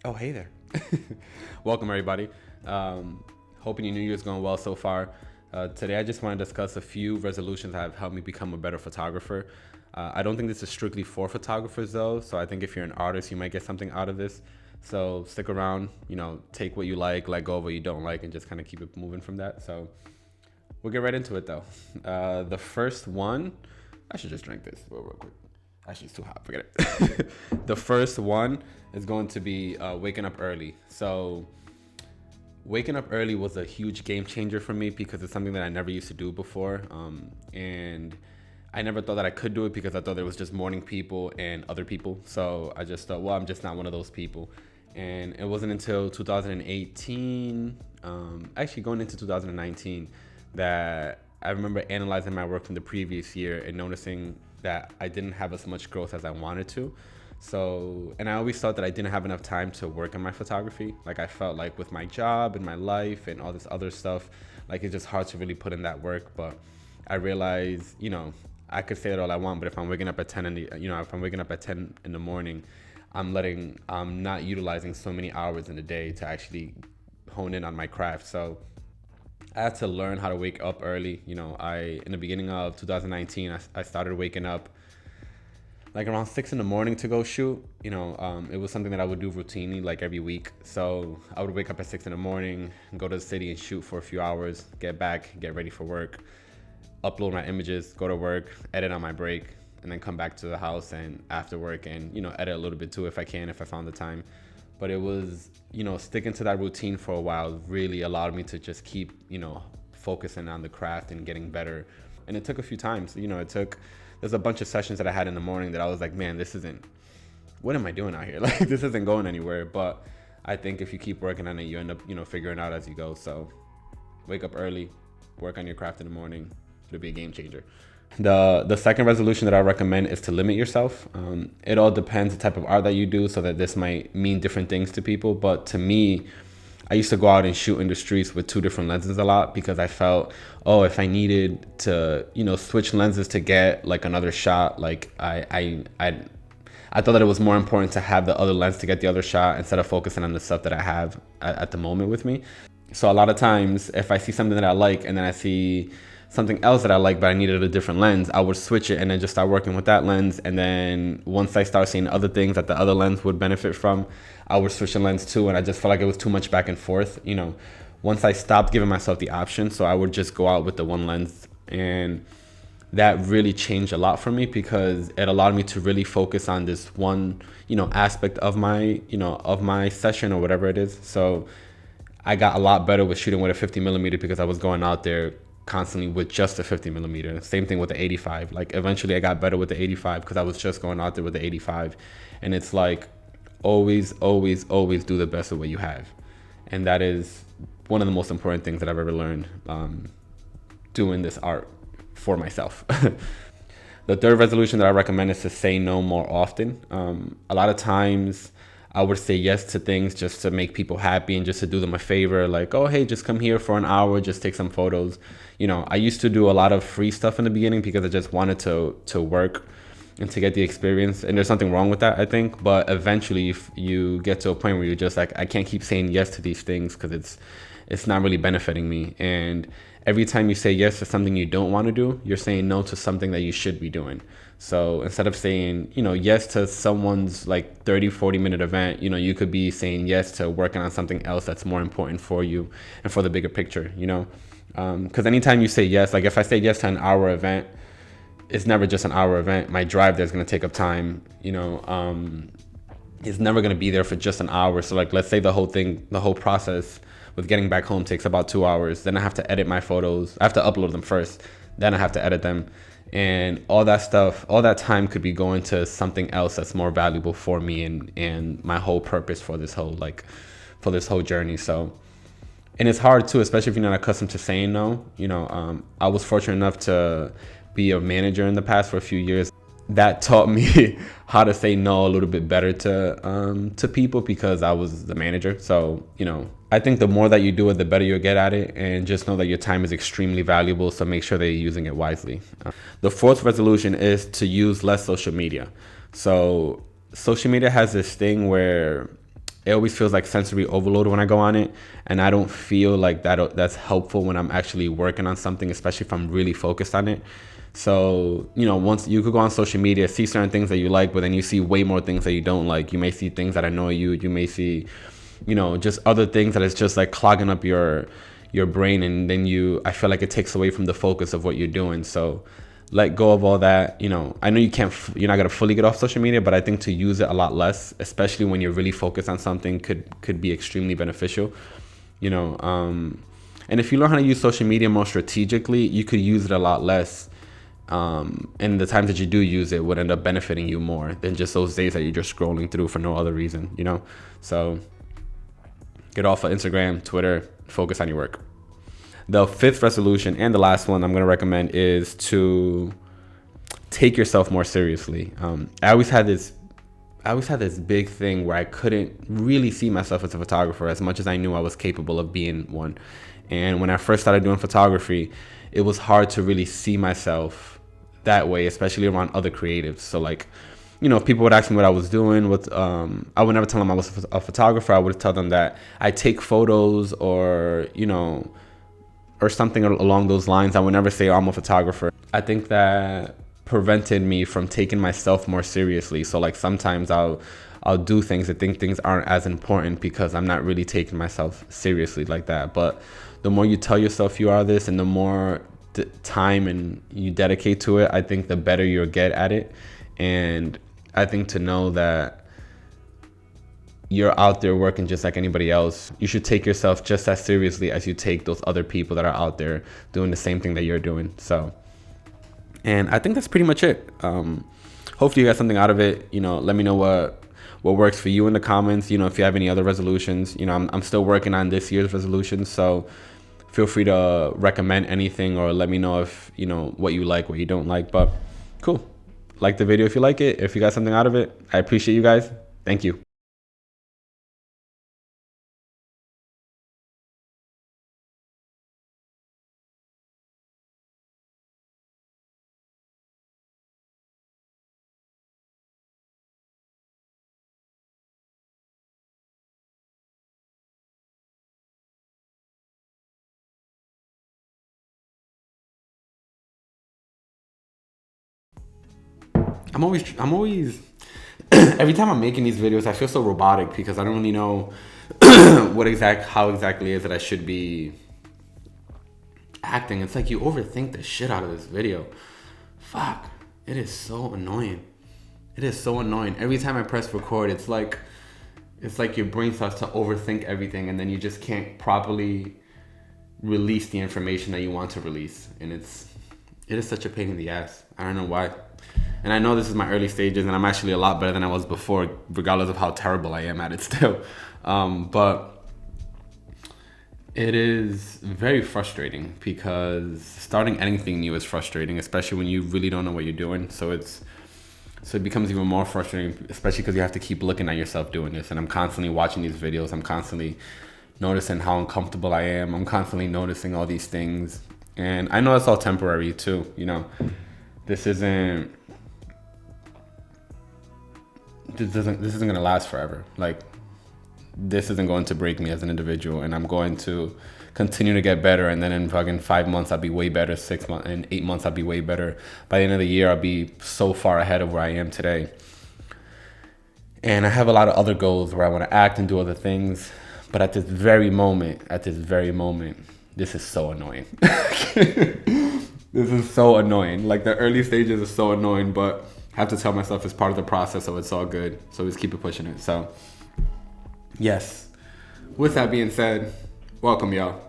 Oh, hey there. Welcome, everybody. Hoping your New Year's going well so far. Today, I just want to discuss a few resolutions that have helped me become a better photographer. I don't think this is strictly for photographers, though. So I think if you're an artist, you might get something out of this. So stick around, take what you like, let go of what you don't like, and just kind of keep it moving from that. So we'll get right into it, though. The first one, I should just drink this real quick. Actually, it's too hot. Forget it. The first one is going to be waking up early. So waking up early was a huge game changer for me because it's something that I never used to do before. And I never thought that I could do it because I thought there was just morning people and other people. So I just thought, well, I'm just not one of those people. And it wasn't until 2018, actually going into 2019, that I remember analyzing my work from the previous year and noticing that I didn't have as much growth as I wanted to. So, and I always thought that I didn't have enough time to work on my photography. Like I felt like with my job and my life and all this other stuff, like it's just hard to really put in that work. But I realized, I could say it all I want, but if I'm waking up at 10 if I'm waking up at 10 in the morning, I'm not utilizing so many hours in the day to actually hone in on my craft. So I had to learn how to wake up early. In the beginning of 2019, I started waking up like around 6 in the morning to go shoot. It was something that I would do routinely, like every week. So I would wake up at 6 in the morning, go to the city and shoot for a few hours, get back, get ready for work, upload my images, go to work, edit on my break, and then come back to the house and after work and, edit a little bit too if I can, if I found the time. But it was, sticking to that routine for a while really allowed me to just keep, focusing on the craft and getting better. And it took a few times. There's a bunch of sessions that I had in the morning that I was like, man, what am I doing out here? Like, this isn't going anywhere. But I think if you keep working on it, you end up, figuring out as you go. So wake up early, work on your craft in the morning. It'll be a game changer. The second resolution that I recommend is to limit yourself. It all depends the type of art that you do, so that this might mean different things to people. But to me, I used to go out and shoot in the streets with two different lenses a lot because I felt, if I needed to, switch lenses to get like another shot, like I thought that it was more important to have the other lens to get the other shot instead of focusing on the stuff that I have at the moment with me. So a lot of times if I see something that I like and then I see something else that I like, but I needed a different lens, I would switch it and then just start working with that lens. And then once I start seeing other things that the other lens would benefit from, I would switch the lens too. And I just felt like it was too much back and forth. Once I stopped giving myself the option, so I would just go out with the one lens. And that really changed a lot for me because it allowed me to really focus on this one, aspect of my session or whatever it is. So I got a lot better with shooting with a 50 millimeter because I was going out there constantly with just a 50 millimeter. Same thing with the 85. Like eventually I got better with the 85 because I was just going out there with the 85. And it's like always do the best of what you have. And that is one of the most important things that I've ever learned doing this art for myself. The third resolution that I recommend is to say no more often. A lot of times I would say yes to things just to make people happy and just to do them a favor. Like, oh, hey, just come here for an hour, just take some photos. I used to do a lot of free stuff in the beginning because I just wanted to work and to get the experience. And there's nothing wrong with that, I think. But eventually if you get to a point where you're just like, I can't keep saying yes to these things because it's not really benefiting me. And every time you say yes to something you don't want to do, you're saying no to something that you should be doing. So instead of saying, yes to someone's like 30-40 minute event, you could be saying yes to working on something else that's more important for you and for the bigger picture, because anytime you say yes, like if I say yes to an hour event, it's never just an hour event. My drive there is going to take up time, it's never going to be there for just an hour. So like, let's say the whole process with getting back home takes about 2 hours. Then I have to edit my photos. I have to upload them first. Then I have to edit them. And all that stuff, all that time could be going to something else that's more valuable for me and my whole purpose for this whole journey. So, and it's hard too, especially if you're not accustomed to saying no. I was fortunate enough to be a manager in the past for a few years. That taught me how to say no a little bit better to people because I was the manager. So, I think the more that you do it, the better you'll get at it. And just know that your time is extremely valuable. So make sure that you're using it wisely. The fourth resolution is to use less social media. So social media has this thing where it always feels like sensory overload when I go on it, and I don't feel like that's helpful when I'm actually working on something, especially if I'm really focused on it. So, once you could go on social media, see certain things that you like, but then you see way more things that you don't like. You may see things that annoy you. You may see, just other things that is just like clogging up your brain, and then I feel like it takes away from the focus of what you're doing. So let go of all that. I know you're not gonna fully get off social media, but I think to use it a lot less, especially when you're really focused on something, could be extremely beneficial. And if you learn how to use social media more strategically, you could use it a lot less. And the times that you do use it would end up benefiting you more than just those days that you're just scrolling through for no other reason. So get off of Instagram, Twitter, focus on your work. The fifth resolution and the last one I'm going to recommend is to take yourself more seriously. I always had this big thing where I couldn't really see myself as a photographer as much as I knew I was capable of being one. And when I first started doing photography, it was hard to really see myself that way, especially around other creatives. So like, if people would ask me what I was doing, I would never tell them I was a photographer. I would tell them that I take photos or something along those lines. I would never say, I'm a photographer. I think that prevented me from taking myself more seriously. So like sometimes I'll do things and think things aren't as important because I'm not really taking myself seriously like that. But the more you tell yourself you are this, and the more time and you dedicate to it, I think the better you'll get at it. And I think to know that you're out there working just like anybody else, you should take yourself just as seriously as you take those other people that are out there doing the same thing that you're doing. So, and I think that's pretty much it. Hopefully you got something out of it. Let me know what works for you in the comments. If you have any other resolutions, I'm still working on this year's resolutions. So feel free to recommend anything or let me know if, what you like, what you don't like. But cool. Like the video if you like it. If you got something out of it, I appreciate you guys. Thank you. I'm always every time I'm making these videos, I feel so robotic because I don't really know how exactly it is that I should be acting. It's like you overthink the shit out of this video. Fuck. It is so annoying. It is so annoying. Every time I press record, it's like your brain starts to overthink everything, and then you just can't properly release the information that you want to release. And it is such a pain in the ass. I don't know why. And I know this is my early stages, and I'm actually a lot better than I was before, regardless of how terrible I am at it still. But it is very frustrating because starting anything new is frustrating, especially when you really don't know what you're doing. So it becomes even more frustrating, especially because you have to keep looking at yourself doing this. And I'm constantly watching these videos. I'm constantly noticing how uncomfortable I am. I'm constantly noticing all these things. And I know it's all temporary too. This isn't gonna last forever. Like, this isn't going to break me as an individual, and I'm going to continue to get better. And then in fucking 5 months, I'll be way better. 6 months and 8 months, I'll be way better. By the end of the year, I'll be so far ahead of where I am today. And I have a lot of other goals where I want to act and do other things. But at this very moment, this is so annoying. This is so annoying. Like, the early stages are so annoying, but I have to tell myself it's part of the process, so it's all good. So just keep it pushing it. So, yes. With that being said, welcome, y'all.